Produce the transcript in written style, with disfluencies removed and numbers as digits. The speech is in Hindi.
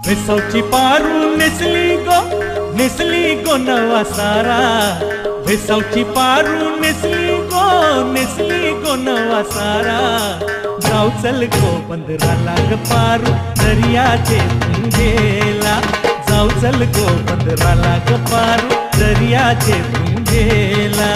भेसावची पारू नेसली गो नवा सारा। भेसावची पारू नेसली गो नवा सारा। जाऊ चल गो बंदराला ग पारू दर्याचे गेला। जाऊ चल गो बंदराला ग पारू दर्याचे गेला।